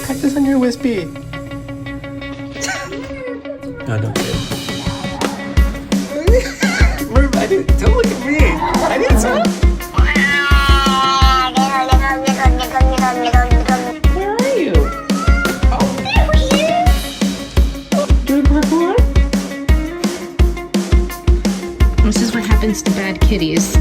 Practice on your wispy. No, don't do it. Merv, don't look at me. I need some. Where are you? Oh, there he is. Doing parkour? This is what happens to bad kitties.